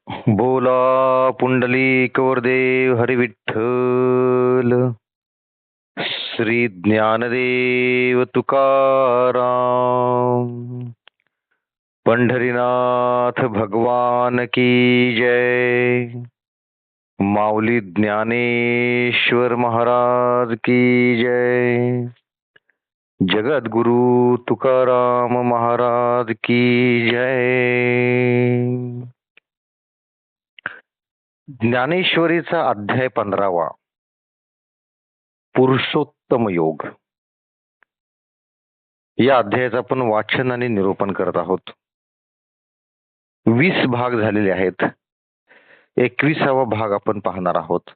बोला पुंडलिक वरदेव हरी विठ्ठल. श्री ज्ञानदेव तुकाराम. पंढरीनाथ भगवान की जय. माऊली ज्ञानेश्वर महाराज की जय. जगद्गुरु तुकाराम महाराज की जय. ज्ञानेश्वरीचा अध्याय 15वा, पुरुषोत्तम योग. या अध्यायाचं आपण वाचन आणि निरूपण करत आहोत. 20 भाग झालेले आहेत. 21वा भाग आपण पाहणार आहोत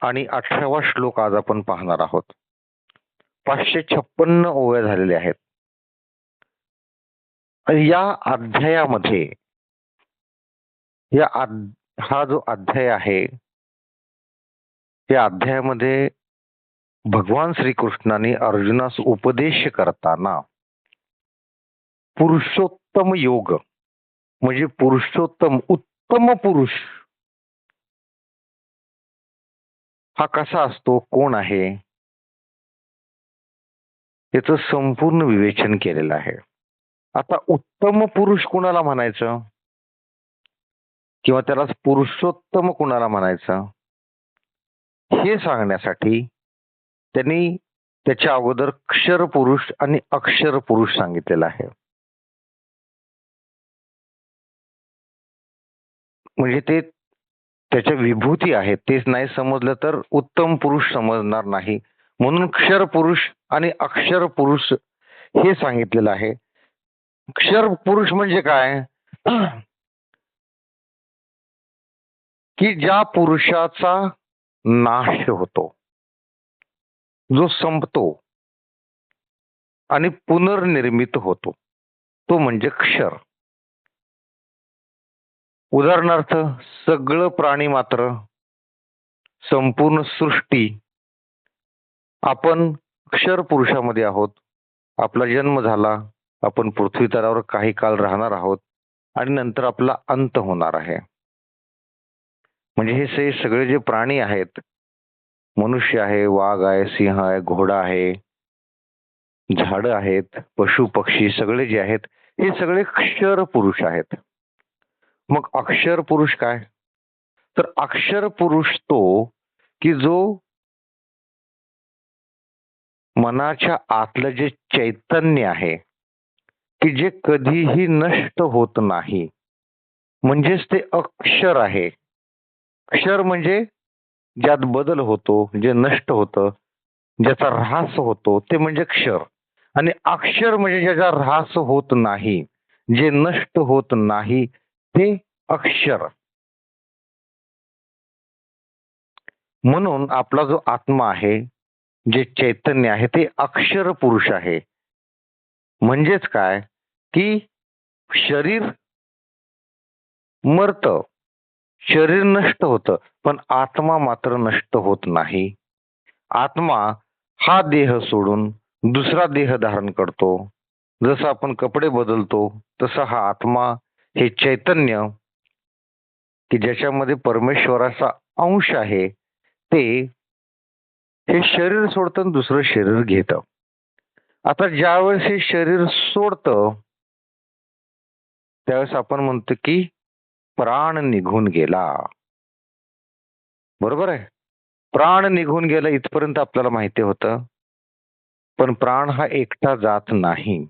आणि 18वा श्लोक आज आपण पाहणार आहोत. 556 ओव्या झालेल्या आहेत. या अध्यायामध्ये हा जो अध्याय आहे, या अध्यायामध्ये भगवान श्रीकृष्णाने अर्जुनास उपदेश करताना पुरुषोत्तम योग म्हणजे पुरुषोत्तम उत्तम पुरुष हा कसा असतो, कोण आहे, याचं संपूर्ण विवेचन केलेलं आहे. आता उत्तम पुरुष कुणाला म्हणायचं किंवा त्याला पुरुषोत्तम कुणाला म्हणायचं हे सांगण्यासाठी त्यांनी त्याच्या अगोदर क्षर पुरुष आणि अक्षर पुरुष सांगितलेला आहे. म्हणजे ते त्याच्या विभूती आहेत, तेच नाही समजलं तर उत्तम पुरुष समजणार नाही. म्हणून क्षर पुरुष आणि अक्षर पुरुष हे सांगितलेलं आहे. क्षर पुरुष म्हणजे काय की ज्या पुरुषाचा नाश होतो, जो संपतो आणि पुनर्निर्मित होतो, तो म्हणजे क्षर. उदाहरणार्थ सगळं प्राणी मात्र, संपूर्ण सृष्टी आपण क्षर पुरुषामध्ये आहोत. आपला जन्म झाला, आपण पृथ्वी तलावर काही काळ राहणार आहोत आणि नंतर आपला अंत होणार आहे. म्हणजे हे सगळे जे प्राणी आहेत, मनुष्य आहे, वाघ आहे, सिंह आहे, घोडा आहे, झाडं आहेत, पशु पक्षी सगळे जे आहेत हे सगळे क्षर पुरुष आहेत. मग अक्षर पुरुष काय? तर अक्षर पुरुष तो की जो मनाच्या आतलं जे चैतन्य आहे की जे कधीही नष्ट होत नाही, म्हणजेच ते अक्षर आहे. क्षर म्हणजे ज्यात बदल होतो, जे नष्ट होतं, ज्याचा ऱ्हास होतो, ते म्हणजे क्षर. आणि अक्षर म्हणजे ज्याचा ऱ्हास होत नाही, जे नष्ट होत नाही, ते अक्षर. म्हणून आपला जो आत्मा आहे, जे चैतन्य आहे, ते अक्षर पुरुष आहे. म्हणजेच काय की शरीर मरतं, शरीर नष्ट होतं, पण आत्मा मात्र नष्ट होत नाही. आत्मा हा देह सोडून दुसरा देह धारण करतो. जसं आपण कपडे बदलतो तसा हा आत्मा, हे चैतन्य की ज्याच्यामध्ये परमेश्वराचा अंश आहे, ते हे शरीर सोडतं, दुसरं शरीर घेतं. आता ज्यावेळेस हे शरीर सोडतं त्यावेळेस आपण म्हणतो की प्राण निघून गेला. बरोबर आहे? प्राण निघून गेला इथपर्यंत आपल्याला माहिती होतं. पण प्राण हा एकटा जात नाही.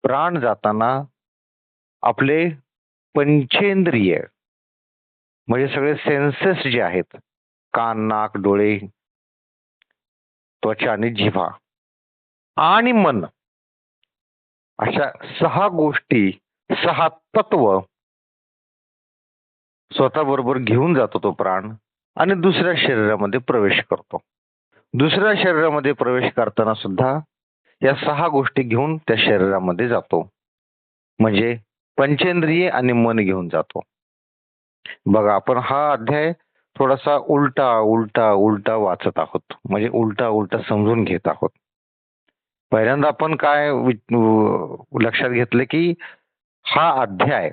प्राण जाताना आपले पंचेंद्रिय म्हणजे सगळे सेन्सेस जे आहेत, कान, नाक, डोळे, त्वचा आणि जिव्हा आणि मन, अशा 6 गोष्टी, 6 तत्व स्वतःबरोबर घेऊन जातो तो प्राण आणि दुसऱ्या शरीरामध्ये प्रवेश करतो. दुसऱ्या शरीरामध्ये प्रवेश करताना सुद्धा या 6 गोष्टी घेऊन त्या शरीरामध्ये जातो. म्हणजे पंचेंद्रिय आणि मन घेऊन जातो. बघा, आपण हा अध्याय थोडासा उलटा उलटा उलटा वाचत आहोत, म्हणजे उलटा उलटा समजून घेत आहोत. पहिल्यांदा आपण काय लक्षात घेतलं की हा अध्याय,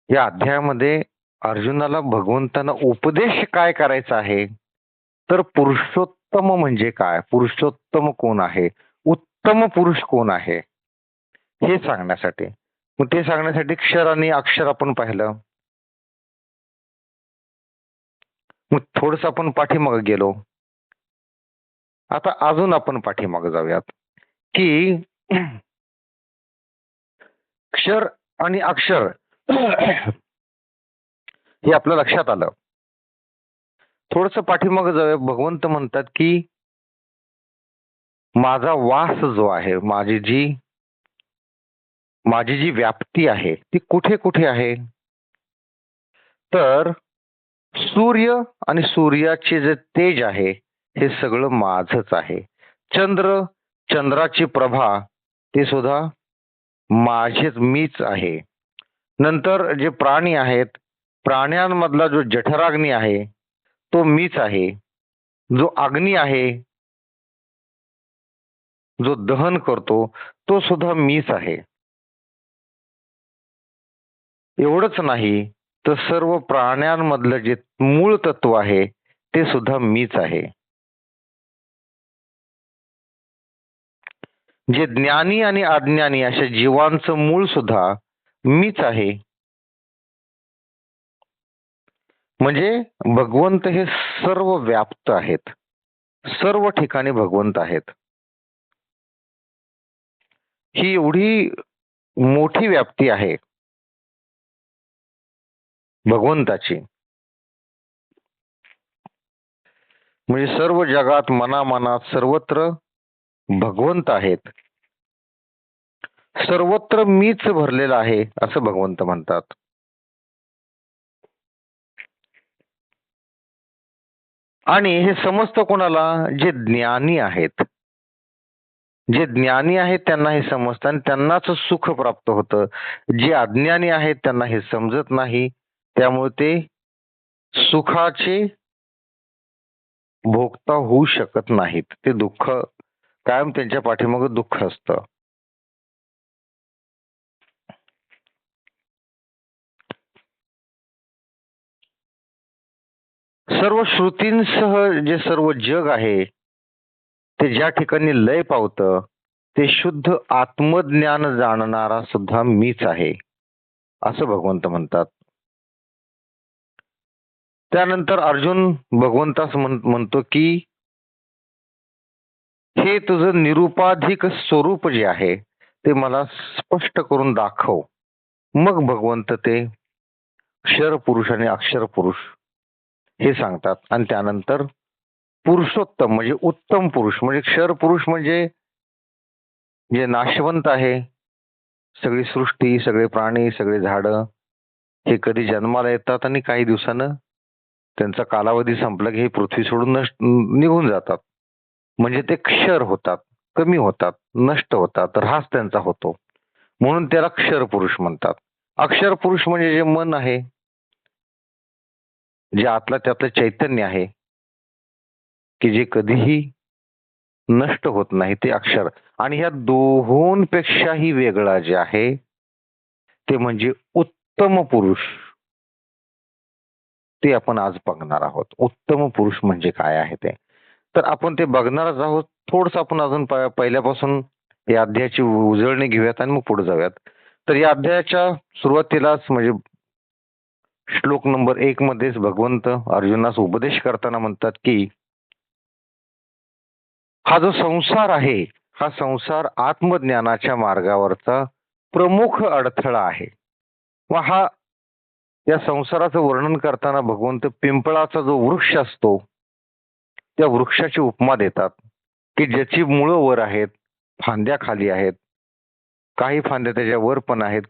या अध्यायामध्ये अर्जुनाला भगवंतांना उपदेश काय करायचा आहे, तर पुरुषोत्तम म्हणजे काय, पुरुषोत्तम कोण आहे, उत्तम पुरुष कोण आहे हे सांगण्यासाठी. मग ते सांगण्यासाठी क्षर आणि अक्षर आपण पाहिलं. मग थोडस आपण पाठीमागे गेलो. आता अजून आपण पाठीमागे जाऊयात की क्षर आणि अक्षर हे आपल्या लक्षात आलं. थोडस पाठीमागे जाऊया. भगवंत म्हणतात की माझा वास जो आहे, माझी जी व्याप्ती आहे ती कुठे कुठे आहे, तर सूर्य आणि सूर्याचे जे तेज आहे हे सगळं माझच आहे. चंद्राची प्रभा ते सुद्धा माझेच, मीच आहे. नंतर जे प्राणी आहेत, प्राण्यांमधला जो जठराग्नी आहे तो मीच आहे. जो अग्नी आहे, जो दहन करतो तो सुद्धा मीच आहे. एवढंच नाही तर सर्व प्राण्यांमधलं जे मूळ तत्व आहे ते सुद्धा मीच आहे. जे ज्ञानी आणि अज्ञानी अशा जीवांचं मूळ सुद्धा मीच आहे. म्हणजे भगवंत हे सर्व व्याप्त आहेत, सर्व ठिकाणी भगवंत आहेत. ही एवढी मोठी व्याप्ती आहे भगवंताची. म्हणजे सर्व जगात मनामनात सर्वत्र भगवंत आहेत. सर्वत्र मीच भरलेला आहे असं भगवंत म्हणतात. आणि हे समजतं कोणाला, जे ज्ञानी आहेत. जे ज्ञानी आहेत त्यांना हे समजतं आणि त्यांनाच सुख प्राप्त होतं. जे अज्ञानी आहेत त्यांना हे समजत नाही, त्यामुळे ते सुखाचे भोगता होऊ शकत नाहीत. ते दुःख कायम त्यांच्या पाठीमागे दुःख असतं. सर्व श्रुतींसह जे सर्व जग आहे ते ज्या ठिकाणी लय पावतं ते शुद्ध आत्मज्ञान जाणणारा सुद्धा मीच आहे असं भगवंत म्हणतात. त्यानंतर अर्जुन भगवंतास म्हणतो की हे तुझं निरुपाधिक स्वरूप जे आहे ते मला स्पष्ट करून दाखव. मग भगवंत ते क्षर पुरुष आणि अक्षर पुरुष हे सांगतात. आणि त्यानंतर पुरुषोत्तम म्हणजे उत्तम पुरुष, म्हणजे क्षर पुरुष म्हणजे जे नाशवंत आहे, सगळी सृष्टी, सगळे प्राणी, सगळे झाडं हे कधी जन्माला येतात आणि काही दिवसानं त्यांचा कालावधी संपला की हे पृथ्वी सोडून निघून जातात. म्हणजे ते क्षर होतात, कमी होतात, नष्ट होतात, ऱ्हास त्यांचा होतो. म्हणून त्याला क्षर पुरुष म्हणतात. अक्षर पुरुष म्हणजे जे मन आहे, जे आतलं त्यातलं चैतन्य आहे की जे कधीही नष्ट होत नाही, ते अक्षर. आणि ह्या दोहोंपेक्षाही वेगळा जे आहे ते म्हणजे उत्तम पुरुष. ते आपण आज बघणार आहोत. उत्तम पुरुष म्हणजे काय आहे ते तर आपण ते बघणारच आहोत. थोडस आपण अजून पहिल्यापासून या अध्यायाची उजळणी घेऊयात आणि मग पुढे जाऊयात. तर या अध्यायाच्या सुरुवातीलाच म्हणजे श्लोक नंबर 1 मध्येच भगवंत अर्जुनास उपदेश करताना म्हणतात की हा जो संसार आहे, हा संसार आत्मज्ञानाच्या मार्गावरचा प्रमुख अडथळा आहे. व हा या संसाराचं वर्णन करताना भगवंत पिंपळाचा जो वृक्ष असतो त्या वृक्षाची उपमा देतात की ज्याची मुळं वर आहेत, फांद्या खाली आहेत. काही फांद्या त्याच्या वर पण आहेत,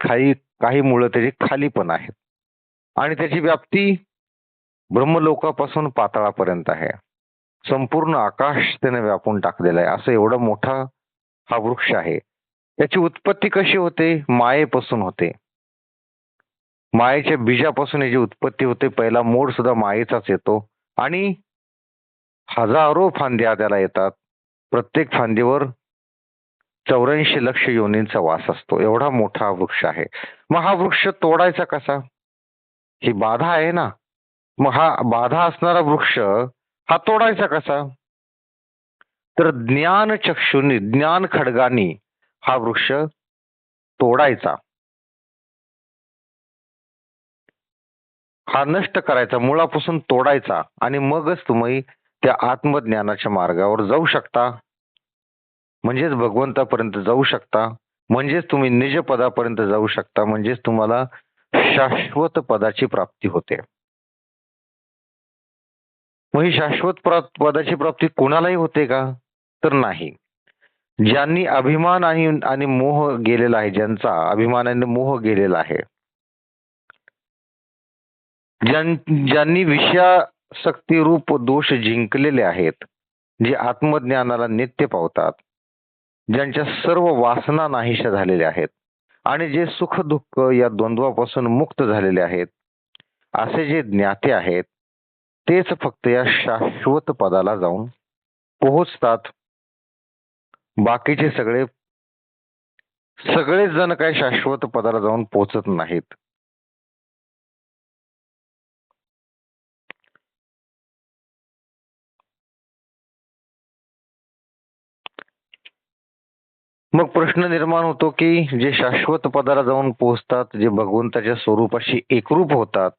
काही मुळं त्याची खाली पण आहेत. आणि त्याची व्याप्ती ब्रह्मलोकापासून पाताळापर्यंत आहे. संपूर्ण आकाश त्याने व्यापून टाकलेलं आहे. असं एवढा मोठा हा वृक्ष आहे. त्याची उत्पत्ती कशी होते, मायेपासून होते. मायेच्या बीजापासून याची उत्पत्ती होते. पहिला मोड सुद्धा मायेचाच येतो आणि हजारो फांद्या त्याला येतात. प्रत्येक फांदीवर 84 लक्ष योनींचा वास असतो. एवढा मोठा हा वृक्ष आहे. मग हा वृक्ष तोडायचा कसा? ही बाधा आहे ना. मग हा बाधा असणारा वृक्ष हा तोडायचा कसा? तर ज्ञान चक्षुनी, ज्ञान खड्गानी हा वृक्ष तोडायचा, हा नष्ट करायचा, मुळापासून तोडायचा, आणि मगच तुम्ही त्या आत्मज्ञानाच्या मार्गावर जाऊ शकता. म्हणजेच भगवंतापर्यंत जाऊ शकता, म्हणजेच तुम्ही निज पदापर्यंत जाऊ शकता, म्हणजेच तुम्हाला शाश्वत पदाची प्राप्ती होते. मग ही शाश्वत पदाची प्राप्ती कोणालाही होते का? तर नाही. ज्यांनी अभिमान आणि मोह गेलेला आहे, ज्यांचा अभिमानाने मोह गेलेला आहे, ज्यांनी विषयासक्ती रूप दोष जिंकलेले आहेत, जे आत्मज्ञानाला नित्य पावतात, ज्यांच्या सर्व वासना नाहीशा झालेल्या आहेत आणि जे सुख दुःख या द्वंद्वापासून मुक्त झालेले आहेत, असे जे ज्ञाते आहेत, तेच फक्त या शाश्वत पदाला जाऊन पोहोचतात. बाकीचे सगळेच जण काही शाश्वत पदाला जाऊन पोहोचत नाहीत. मग प्रश्न निर्माण होतो की जे शाश्वत पदाला जाऊन पोहोचतात, जे भगवंताच्या स्वरूपाशी एकरूप होतात,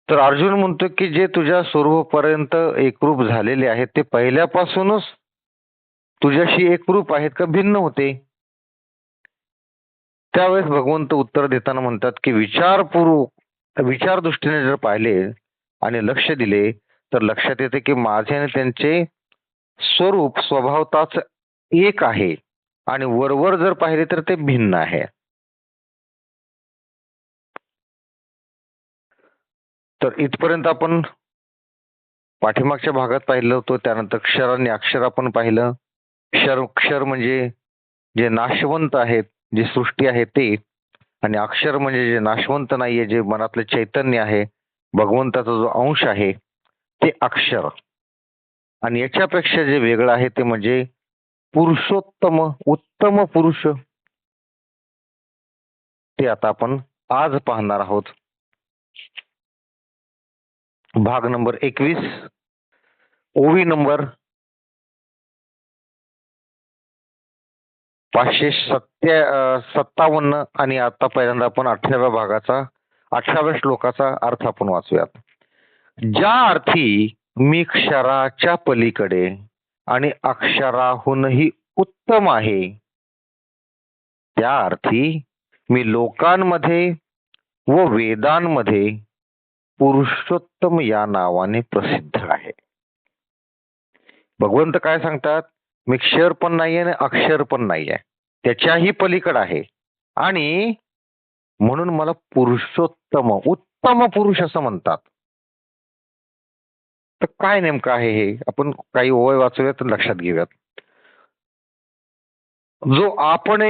तर अर्जुन म्हणतो की जे तुझ्या स्वरूपापर्यंत एकरूप झालेले आहेत ते पहिल्यापासूनच तुझ्याशी एकरूप आहेत का भिन्न होते? त्यावेळेस भगवंत उत्तर देताना म्हणतात की विचार दृष्टीने जर पाहिले आणि लक्ष दिले तर लक्षात येते की माझे आणि त्यांचे स्वरूप स्वभावताच एक आहे आणि वरवर जर पाहिले तर ते भिन्न आहे. तर इथपर्यंत आपण पाठीमागच्या भागात पाहिलं होतं. त्यानंतर क्षर आणि अक्षर आपण पाहिलं. क्षर म्हणजे जे नाशवंत आहेत, जी सृष्टी आहे ते, आणि अक्षर म्हणजे जे नाशवंत नाहीये, जे मनातलं चैतन्य आहे, भगवंताचा जो अंश आहे ते अक्षर. आणि याच्यापेक्षा जे वेगळं आहे ते म्हणजे पुरुषोत्तम, उत्तम पुरुष. ते आता आपण आज पाहणार आहोत. भाग नंबर 21, ओवी नंबर 557, आणि आता पहिल्यांदा आपण 18व्या भागाचा 18व्या श्लोकाचा अर्थ आपण वाचूयात. ज्या अर्थी मी क्षराच्या पलीकडे आणि अक्षराहूनही उत्तम आहे, त्या अर्थी मी लोकांमध्ये व वेदांमध्ये पुरुषोत्तम या नावाने प्रसिद्ध आहे. भगवंत काय सांगतात? मी क्षर पण नाहीये आणि अक्षर पण नाहीये, त्याच्याही पलीकडे आहे, आणि म्हणून मला पुरुषोत्तम, उत्तम पुरुष असं म्हणतात. तर काय नेमकं आहे हे? आपण काही ओळ वाचूयात तर लक्षात घेऊयात. जो आपण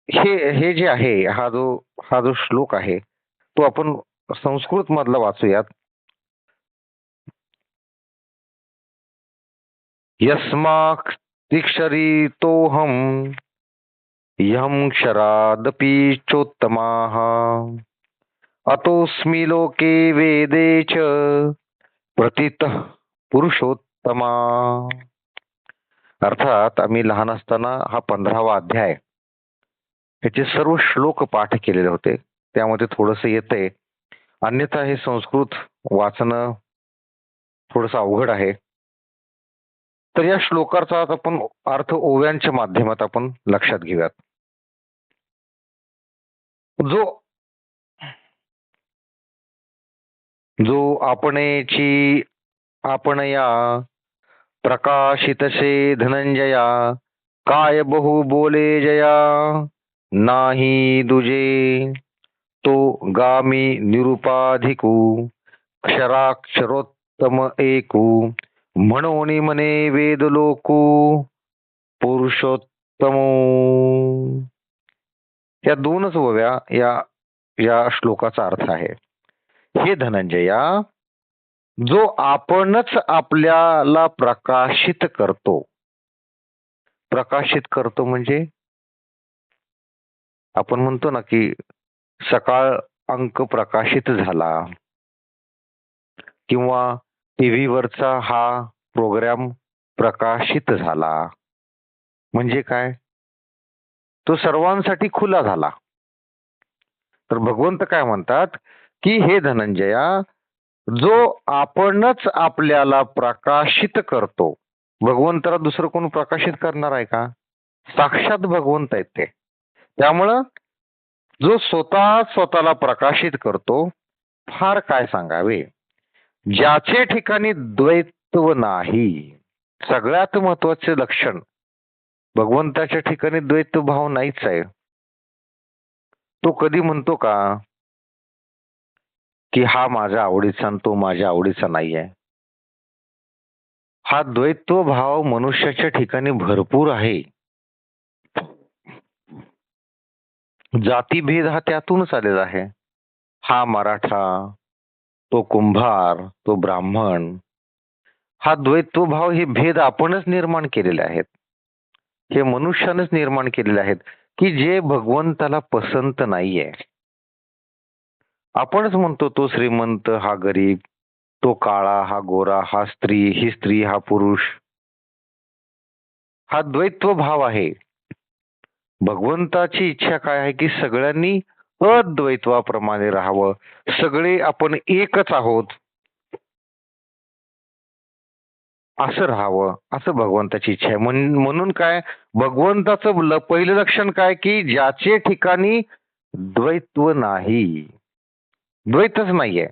हे जे आहे, हा जो श्लोक आहे तो आपण संस्कृत मधला वाचूयात. यस्माक्षरीतोहम यम क्षरादपि चोत्तमाः अतोस्मि लोके वेदे च प्रतितः पुरुषोत्तमा. अर्थात आम्ही लहान असताना हा 15वा अध्याय याचे सर्व श्लोक पाठ केलेले होते, त्यामध्ये थोडंसं येतंय, अन्यथा हे संस्कृत वाचणं थोडंसं अवघड आहे. तर या श्लोकाचा आपण अर्थ ओव्यांच्या माध्यमात आपण लक्षात घेऊयात. जो आपणेची आपणया प्रकाशितसे धनंजया, काय बहु बोले जया, नाही दुजे तो गामी निरुपाधिकू, क्षराक्षरोत्तम एकू, म्हणून म्हणे वेद लोकू पुरुषोत्तम. या दोनच ओव्या या श्लोकाचा अर्थ आहे. हे धनंजया, जो आपणच आपल्याला प्रकाशित करतो, प्रकाशित करतो म्हणजे आपण म्हणतो ना की सकाळ अंक प्रकाशित झाला किंवा टीव्ही वरचा हा प्रोग्राम प्रकाशित झाला म्हणजे काय? तो सर्वांसाठी खुला झाला. तर भगवंत काय म्हणतात की हे धनंजया, जो आपणच आपल्याला प्रकाशित करतो, भगवंताला दुसरं कोण प्रकाशित करणार आहे का? साक्षात भगवंत आहेत ते. त्यामुळं जो स्वतः स्वतःला प्रकाशित करतो, फार काय सांगावे, ज्याचे ठिकाणी द्वैत्व नाही. सगळ्यात महत्वाचे लक्षण, भगवंताच्या ठिकाणी द्वैत भाव नाहीच आहे. तो कधी म्हणतो का की हा माझ्या आवडीचा आणि तो माझ्या आवडीचा नाही आहे? हा द्वैत्व भाव मनुष्याच्या ठिकाणी भरपूर आहे. जातीभेद हा त्यातूनच आलेला आहे. हा मराठा, तो कुंभार, तो ब्राह्मण, हा द्वैत्व भाव, हे भेद आपणच निर्माण केलेले आहेत. हे मनुष्यानेच निर्माण केलेले आहेत की जे भगवंताला पसंत नाहीये. आपणच म्हणतो तो श्रीमंत हा गरीब, तो काळा हा गोरा, हा स्त्री ही स्त्री, हा पुरुष. हा द्वैत्व भाव आहे. भगवंताची इच्छा काय आहे की सगळ्यांनी अद्वैत्वाप्रमाणे राहावं, सगळे आपण एकच आहोत असं राहावं, असं भगवंताची इच्छा आहे. म्हणून काय, भगवंताचं पहिलं लक्षण काय की ज्याचे ठिकाणी द्वैत्व नाही, द्वैतच नाहीये.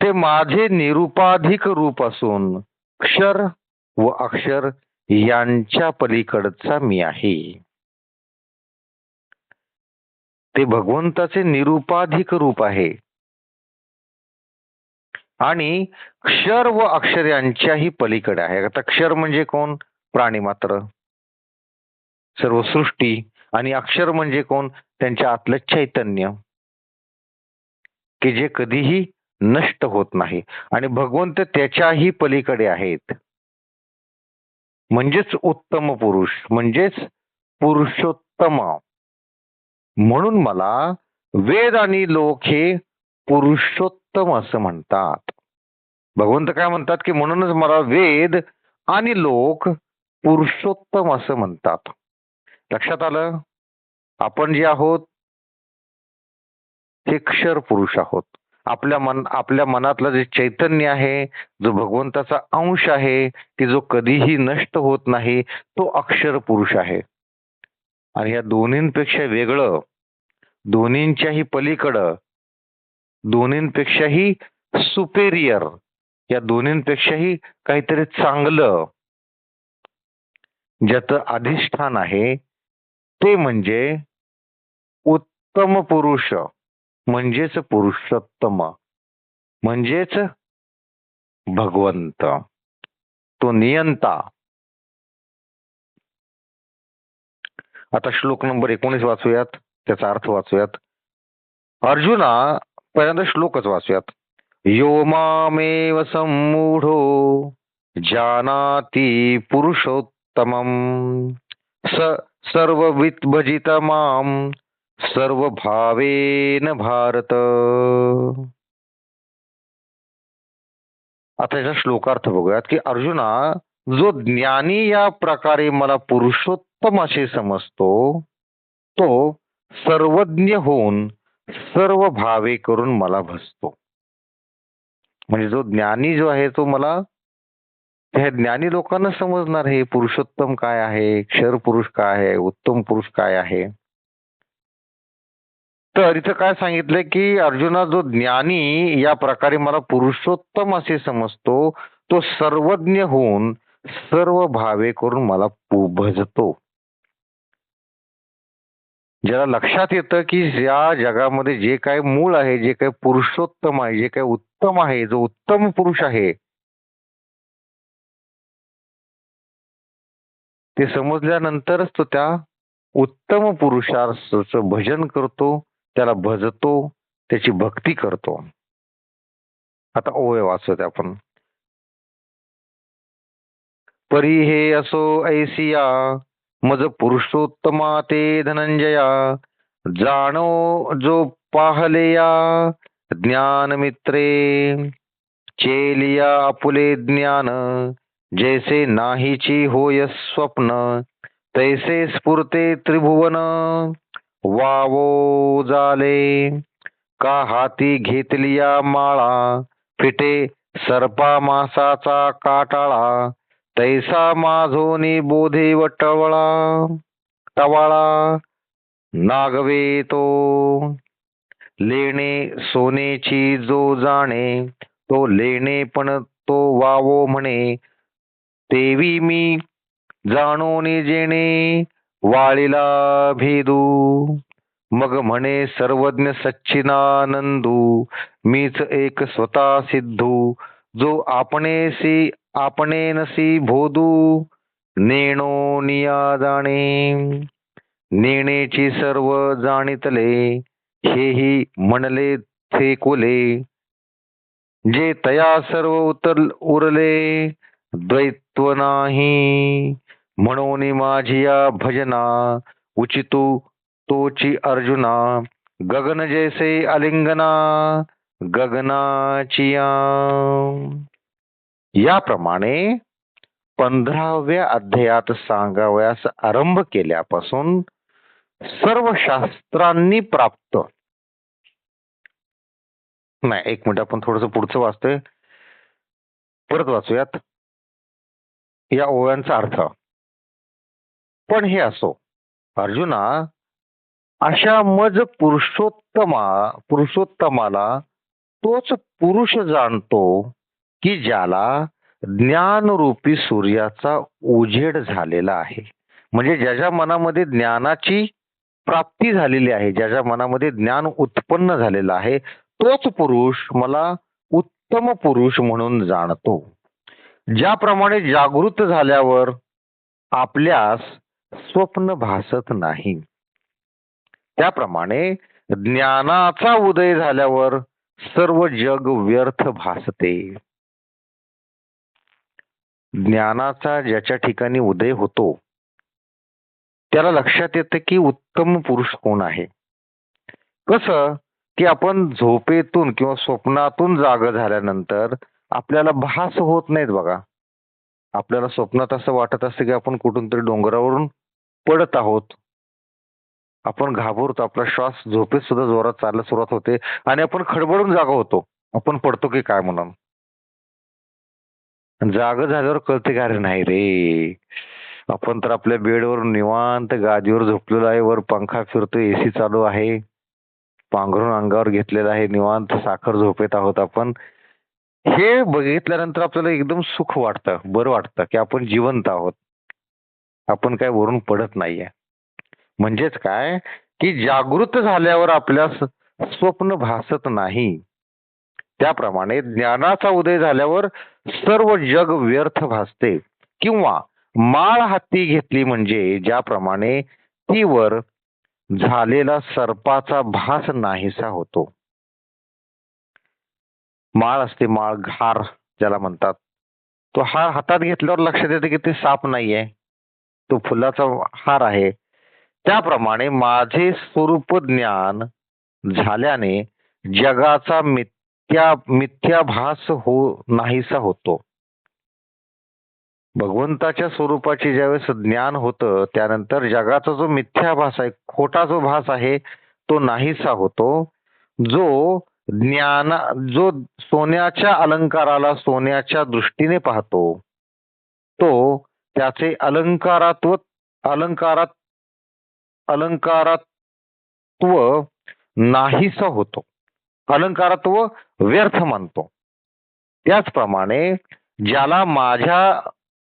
ते माझे निरुपाधिक रूप असून क्षर व अक्षर यांच्या पलीकडचा मी आहे. ते भगवंताचे निरुपाधिक रूप आहे आणि क्षर व अक्षर यांच्याही पलीकडे आहे. आता क्षर म्हणजे कोण? प्राणी मात्र, सर्व सृष्टी. आणि अक्षर म्हणजे कोण? त्यांच्या आतलं चैतन्य, की जे कधीही नष्ट होत नाही. आणि भगवंत त्याच्याही पलीकडे आहेत. म्हणजेच उत्तम पुरुष, म्हणजेच पुरुषोत्तम. म्हणून मला वेद आणि लोक हे पुरुषोत्तम असं म्हणतात. भगवंत काय म्हणतात की म्हणूनच मला वेद आणि लोक पुरुषोत्तम असं म्हणतात. लक्षात आलं? आपण जे आहोत ते क्षर पुरुष आहोत. आपल्या मनातलं जे चैतन्य आहे, जो भगवंताचा अंश आहे, की जो कधीही नष्ट होत नाही, तो अक्षर पुरुष आहे. आणि या दोन्हींपेक्षा वेगळं, दोन्हींच्याही पलीकडं, दोन्हींपेक्षाही सुपेरियर, या दोन्हींपेक्षाही काहीतरी चांगलं ज्याचं अधिष्ठान आहे, ते म्हणजे उत्तम पुरुष, म्हणजेच पुरुषोत्तम, म्हणजेच भगवंत, तो नियंता. आता श्लोक नंबर 19 वाचूयात, त्याचा अर्थ वाचूयात. अर्जुना, पहिल्यांदा श्लोकच वाचूयात. यो मामेव सम्मूढो जानाति पुरुषोत्तमं स सर्ववित् भजित मां सर्वभावेन भारत. आता याचा श्लोकार्थ बघूयात की अर्जुना, जो ज्ञानी या प्रकारे मला पुरुषोत्तम असे समजतो, तो सर्वज्ञ होऊन सर्व भावे करून मला भजतो. म्हणजे जो ज्ञानी जो आहे तो मला, त्या ज्ञानी लोकांना समजणार आहे पुरुषोत्तम काय आहे, क्षर पुरुष काय आहे, उत्तम पुरुष काय आहे. तर इथं काय सांगितलंय की अर्जुना, जो ज्ञानी या प्रकारे मला पुरुषोत्तम असे समजतो, तो सर्वज्ञ होऊन सर्व भावे करून मला भजतो. ज्याला लक्षात येतं की या जगामध्ये जे काही मूळ आहे, जे काही पुरुषोत्तम आहे, जे काही उत्तम आहे, जो उत्तम पुरुष आहे, ते समजल्यानंतरच तो त्या उत्तम पुरुषाचं भजन करतो, त्याला भजतो, त्याची भक्ती करतो. आता ओवे वाचूयात आपण. परी हे असो ऐसिया मज पुरुषोत्तमा ते धनंजया जाणो जो पाहलेया ज्ञान मित्रे चेलिया आपुले ज्ञान जैसे नाहीची होय स्वप्न तैसे स्फुरते त्रिभुवन वावो झाले का हाती घेतलिया माळा फिटे सर्पा मासाचा काटाळा तैसा माझोनी बोधे वटवळा टवाळा नागवे तो लेणे सोनेची जो जाणे तो लेणे पण तो वावो म्हणे तेवी मी जाणोनी जेणे वाळीला भेदू मग म्हणे सर्वज्ञ सच्चिदानंदू मीच एक स्वतः सिद्धू जो आपणेनसी बोधू नेणो निया जाणे नेणेची सर्व जाणितले हेही म्हणले थे कोले जे तया सर्व उरले द्वैत्व नाही म्हणून माझिया भजना उचितू तोची अर्जुना गगन जैसे अलिंगना गगनाचिया. याप्रमाणे 15व्या अध्यायात सांगावयास आरंभ केल्यापासून सर्व शास्त्रांनी प्राप्त नाही. एक मिनिट, आपण थोडस पुढचं वाचतोय, परत वाचूयात या ओव्यांचा अर्थ. पण हे असो अर्जुना, अशा मज पुरुषोत्तमाला तोच पुरुष जाणतो की ज्याला ज्ञानरूपी सूर्याचा उजेड झालेला आहे. म्हणजे ज्याच्या मनामध्ये ज्ञानाची प्राप्ती झालेली आहे, ज्याच्या मनामध्ये ज्ञान उत्पन्न झालेलं आहे, तोच पुरुष मला उत्तम पुरुष म्हणून जाणतो. ज्याप्रमाणे जागृत झाल्यावर आपल्यास स्वप्न भासत नाही, त्याप्रमाणे ज्ञानाचा उदय झाल्यावर सर्व जग व्यर्थ भासते. ज्ञानाचा ज्याच्या ठिकाणी उदय होतो त्याला लक्षात येतं की उत्तम पुरुष कोण आहे. कसं की आपण झोपेतून किंवा स्वप्नातून जाग झाल्यानंतर आपल्याला भास होत नाहीत बघा. आपल्याला स्वप्नात असं वाटत असतं की आपण कुठून तरी डोंगरावरून पडत आहोत. आपण घाबरतो, आपला श्वास झोपेत सुद्धा जोरात चालायला सुरुवात होते आणि आपण खडबडून जागा होतो, आपण पडतो की काय म्हणून. जाग झाल्यावर कळते का, अरे नाही रे, आपण तर आपल्या बेडवर निवांत गादीवर झोपलेलो आहे, वर पंखा फिरतोय, एसी चालू आहे, पांघरून अंगावर घेतलेला आहे, निवांत साखर झोपेत आहोत आपण. हे बघितल्यानंतर आपल्याला एकदम सुख वाटतं, बरं वाटतं की आपण जिवंत आहोत, आपण काय वरून पडत नाहीये. म्हणजेच काय की जागृत झाल्यावर आपल्यास स्वप्न भासत नाही, त्याप्रमाणे ज्ञानाचा उदय झाल्यावर सर्व जग व्यर्थ भासते. किंवा माळ हाती घेतली म्हणजे ज्याप्रमाणे तीवर झालेला सर्पाचा भास नाहीसा होतो. माळ असते, माळ, घार ज्याला म्हणतात, तो हार हातात घेतल्यावर लक्षात येते की ते साप नाहीये, तो फुलाचा हार आहे. त्याप्रमाणे माझे स्वरूप ज्ञान झाल्याने जगाचा मिथ्याभास नाहीसा होतो. भगवंताच्या स्वरूपाचे ज्यावेळेस ज्ञान होतं त्यानंतर जगाचा जो मिथ्याभास आहे, खोटा जो भास आहे, तो नाहीसा होतो. जो सोन्याच्या अलंकाराला सोन्याच्या दृष्टीने पाहतो तो त्याचे अलंकारात्व नाहीसा होतो, अलंकारात्व व्यर्थ मानतो. त्याचप्रमाणे ज्याला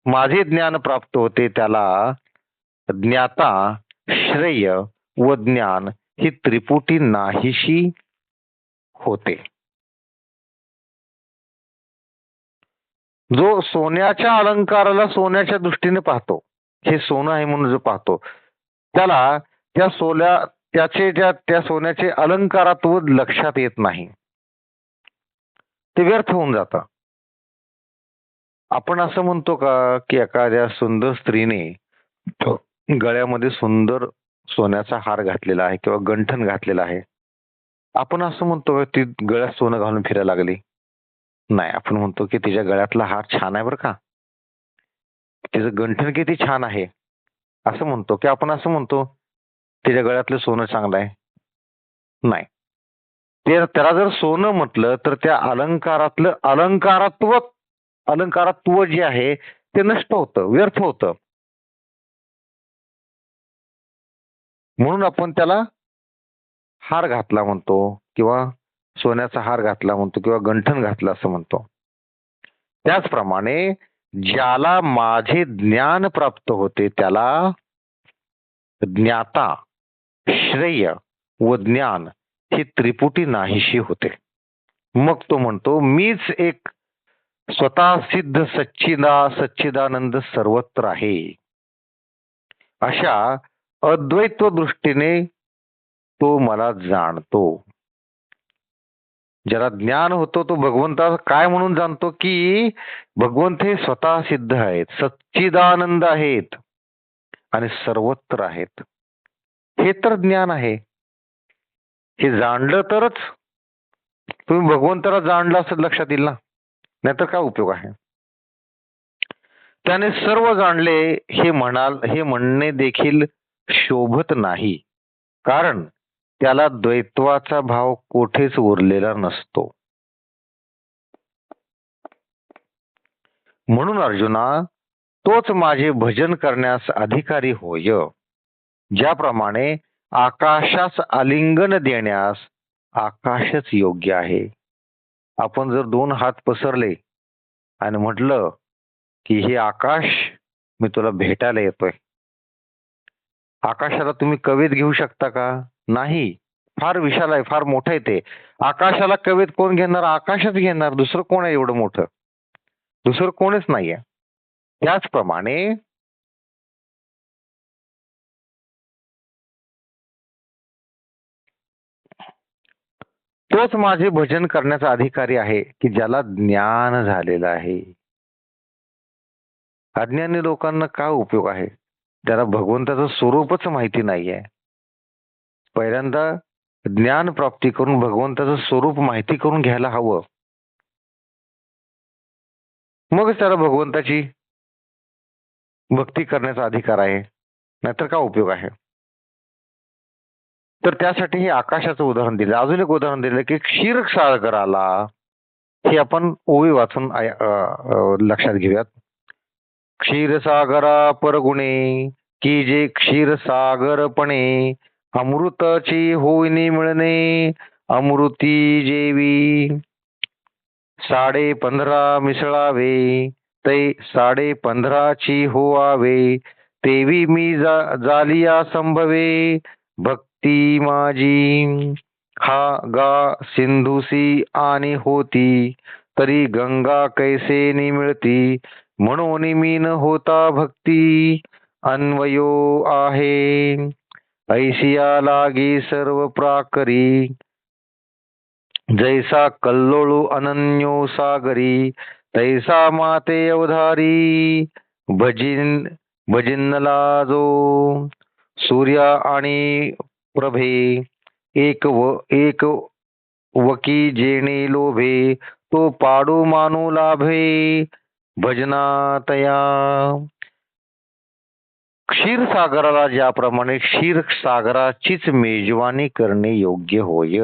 माझे ज्ञान प्राप्त होते त्याला ज्ञाता, श्रेय व ज्ञान ही त्रिपुटी नाहीशी होते. जो सोन्याच्या अलंकाराला सोन्याच्या दृष्टीने पाहतो, हे सोनं आहे म्हणून जो पाहतो, त्याला त्या सोन्याचे अलंकारात्व लक्षात येत नाही, ते व्यर्थ होऊन जातं. आपण असं म्हणतो का की एखाद्या सुंदर स्त्रीने गळ्यामध्ये सुंदर सोन्याचा हार घातलेला आहे किंवा गंठण घातलेला आहे, आपण असं म्हणतो का ती गळ्यात सोनं घालून फिरायला लागली? नाही, आपण म्हणतो की तिच्या गळ्यातला हार छान आहे बरं का, तिचं गंठण किती छान आहे, असं म्हणतो की आपण असं म्हणतो तिच्या गळ्यातलं सोनं चांगलं आहे? नाही. ते त्याला जर सोनं म्हटलं तर त्या अलंकारातलं अलंकारात्व जे आहे ते नष्ट होतं, व्यर्थ होतं. म्हणून आपण त्याला हार घातला म्हणतो किंवा सोन्याचा हार घातला म्हणतो किंवा गंठण घातलं असं म्हणतो. त्याचप्रमाणे ज्याला माझे ज्ञान प्राप्त होते त्याला ज्ञाता, श्रेय व ज्ञान ही त्रिपुटी नाहीशी होते. मग तो म्हणतो मीच एक स्वतः सिद्ध सच्चिदानंद सर्वत्र आहे. अशा अद्वैत दृष्टीने तो मला जाणतो. ज्याला ज्ञान होतो तो भगवंता काय म्हणून जाणतो की भगवंत हे स्वतः सिद्ध आहेत, सच्चिदानंद आहेत आणि सर्वत्र आहेत. हे तर ज्ञान आहे. हे जाणलं तरच तुम्ही भगवंताला जाणलं असं लक्षात येईल ना, नाहीतर काय उपयोग आहे. त्याने सर्व जाणले हे म्हणणे देखील शोभत नाही, कारण त्याला द्वैत्वाचा भाव कोठेच उरलेला नसतो. म्हणून अर्जुना, तोच माझे भजन करण्यास अधिकारी होय. ज्याप्रमाणे आकाशास आलिंगन देण्यास आकाशच योग्य आहे. आपण जर दोन हात पसरले आणि म्हटलं की हे आकाश, मी तुला भेटायला येतोय. आकाशाला तुम्ही कवेत घेऊ शकता का? नाही. फार विशाल आहे, फार मोठं आहे ते. आकाशाला कवेत कोण घेणार? आकाशच घेणार. दुसरं कोण आहे एवढं मोठं? दुसरं कोणच नाहीये. त्याचप्रमाणे तोच माझे भजन करण्याचा अधिकारी आहे की ज्याला ज्ञान झालेलं आहे. अज्ञानी लोकांना काय उपयोग आहे? त्याला भगवंताचं स्वरूपच माहिती नाहीये. पहिल्यांदा ज्ञान प्राप्ती करून भगवंताचं स्वरूप माहिती करून घ्यायला हवं. मगच त्याला भगवंताची भक्ती करण्याचा अधिकार आहे, नाहीतर काय उपयोग आहे. तर त्यासाठी हे आकाशाचं उदाहरण दिलं. अजून एक उदाहरण दिलं की क्षीरसागराला, हे आपण ओवी वाचून लक्षात घेऊयात. क्षीरसागरा परगुणे की जे क्षीरसागरपणे अमृताची होईनी मिळणे अमृती जेवी 15.5 मिसळावे ते 15.5ची होवावे तेवी मी जालिया संभवे भक्ती माझी हा गा सिंधुसी आणि होती तरी गंगा कैसे नि मिळती म्हणून मी न होता भक्ती अन्वयो आहे ऐसिया लागी सर्व प्राकरी जैसा कल्लोळू अनन्यो सागरी तैसा माते अवधारी भजिनला जो सूर्या आणि प्रभे एक वकी जेणे लोभे तो पाडू मानू लाभे भजनातया. क्षीरसागराला ज्याप्रमाणे क्षीरसागराचीच मेजवानी करणे योग्य होय,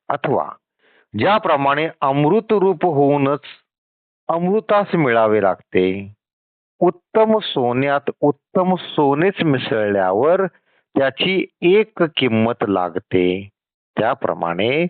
अथवा ज्याप्रमाणे अमृत रूप होऊनच अमृतास मिळावे लागते, उत्तम सोन्यात उत्तम सोनेच मिसळल्यावर त्याची एक किंमत लागते, त्याप्रमाणे